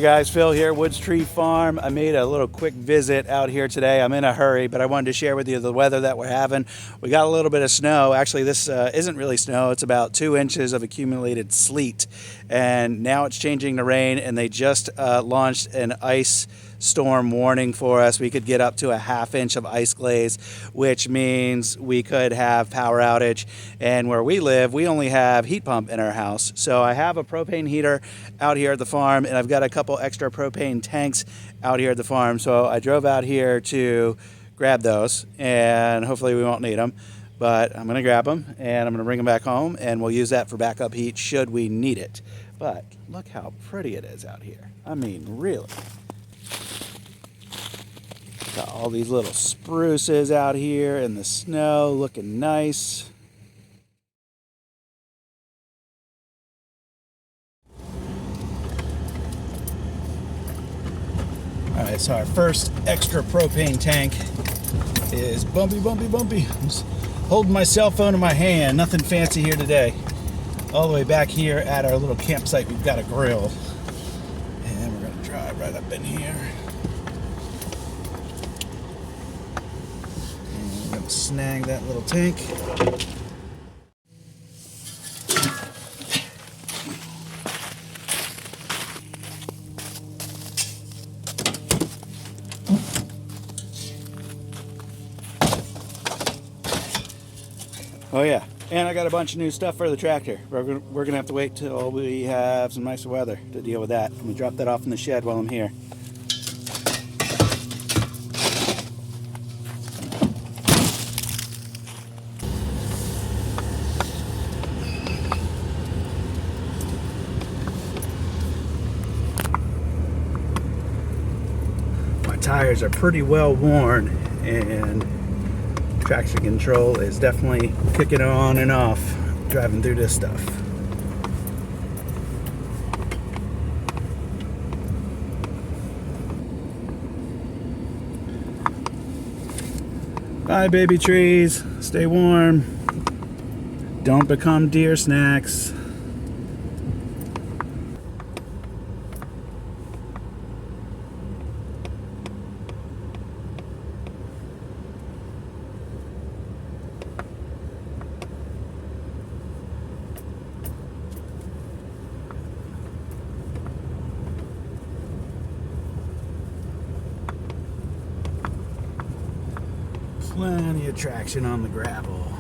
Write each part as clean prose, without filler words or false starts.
Hey guys, Phil here, Woods Tree Farm. I made a little quick visit out here today. I'm in a hurry, but I wanted to share with you the weather that we're having. We got a little bit of snow. Actually, this isn't really snow. It's about 2 inches of accumulated sleet. And now it's changing to rain, and they just launched an ice storm warning for us. We could get up to a ½ inch of ice glaze, which means we could have power outage. And where we live, we only have heat pump in our house. So I have a propane heater out here at the farm, and I've got a couple extra propane tanks out here at the farm. So I drove out here to grab those, and hopefully we won't need them. But I'm going to grab them, and I'm going to bring them back home, and we'll use that for backup heat should we need it. But look how pretty it is out here. I mean, really. Got all these little spruces out here in the snow looking nice. Alright, so our first extra propane tank is bumpy. I'm just holding my cell phone in my hand. Nothing fancy here today. All the way back here at our little campsite, we've got a grill. And we're going to drive right up in here. I'm going to snag that little tank. Oh yeah, and I got a bunch of new stuff for the tractor. We're gonna have to wait till we have some nicer weather to deal with that. I'm gonna drop that off in the shed while I'm here. My tires are pretty well worn, and traction control is definitely kicking on and off driving through this stuff. Bye baby trees, stay warm, don't become deer snacks. Plenty of traction on the gravel.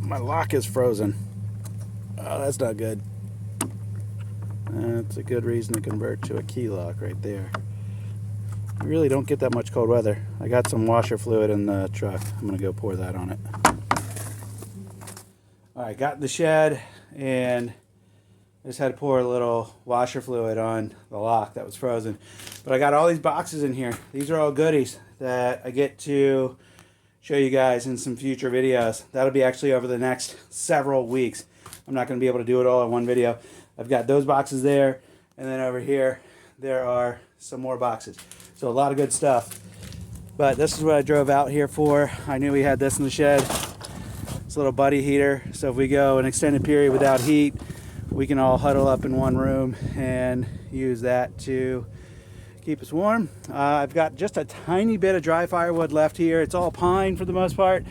My lock is frozen. Oh, that's not good. That's a good reason to convert to a key lock right there. We really don't get that much cold weather. I got some washer fluid in the truck. I'm gonna go pour that on it. Alright, got in the shed, and I just had to pour a little washer fluid on the lock that was frozen. But I got all these boxes in here. These are all goodies that I get to show you guys in some future videos. That'll be actually over the next several weeks. I'm not going to be able to do it all in one video. I've got those boxes there, and then over here there are some more boxes. So a lot of good stuff. But this is what I drove out here for. I knew we had this in the shed. It's a little buddy heater. So if we go an extended period without heat, we can all huddle up in one room and use that to keep us warm. I've got just a tiny bit of dry firewood left here. It's all pine for the most part,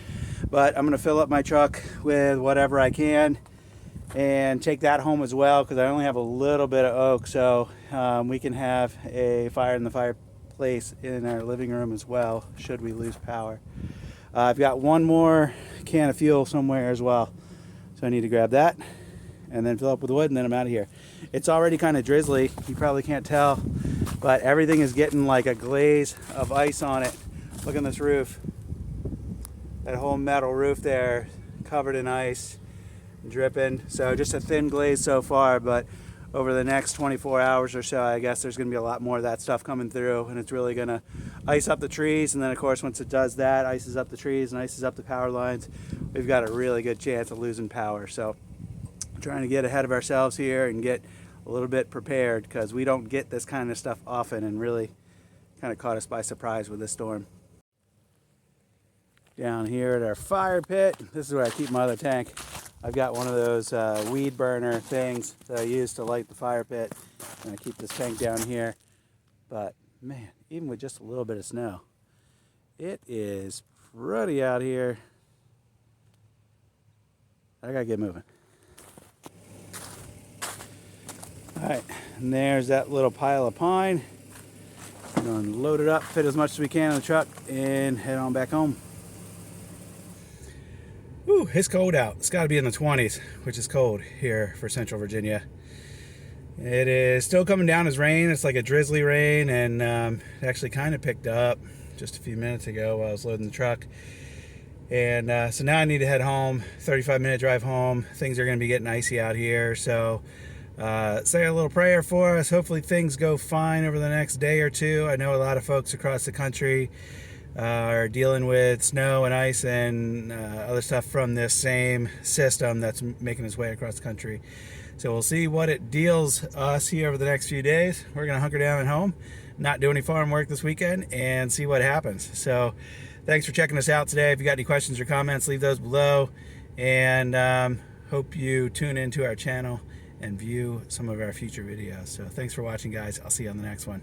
but I'm going to fill up my truck with whatever I can and take that home as well, because I only have a little bit of oak, so we can have a fire in the fireplace in our living room as well should we lose power. I've got one more can of fuel somewhere as well, so I need to grab that and then fill up with wood, and then I'm out of here. It's already kind of drizzly. You probably can't tell, but everything is getting like a glaze of ice on it. Look on this roof. That whole metal roof there, covered in ice, dripping. So just a thin glaze so far, but over the next 24 hours or so, I guess there's going to be a lot more of that stuff coming through, and it's really going to ice up the trees. And then of course, once it does that, ices up the trees and ices up the power lines, we've got a really good chance of losing power. So trying to get ahead of ourselves here and get a little bit prepared, because we don't get this kind of stuff often, and really kind of caught us by surprise with this storm. down here at our fire pit. This is where I keep my other tank. I've got one of those weed burner things that I use to light the fire pit, and I keep this tank down here. But man, even with just a little bit of snow, it is pretty out here. I gotta get moving. All right, and there's that little pile of pine. We're going to load it up, fit as much as we can in the truck, and head on back home. Ooh, it's cold out. It's got to be in the 20s, which is cold here for Central Virginia. It is still coming down as rain. It's like a drizzly rain, and it actually kind of picked up just a few minutes ago while I was loading the truck. And so now I need to head home. 35-minute drive home. Things are going to be getting icy out here, so say a little prayer for us. Hopefully things go fine over the next day or two. I know a lot of folks across the country are dealing with snow and ice and other stuff from this same system that's making its way across the country. So we'll see what it deals us here over the next few days. We're going to hunker down at home, not do any farm work this weekend, and see what happens. So thanks for checking us out today. If you got any questions or comments, leave those below. And hope you tune into our channel and view some of our future videos. So thanks for watching, guys. I'll see you on the next one.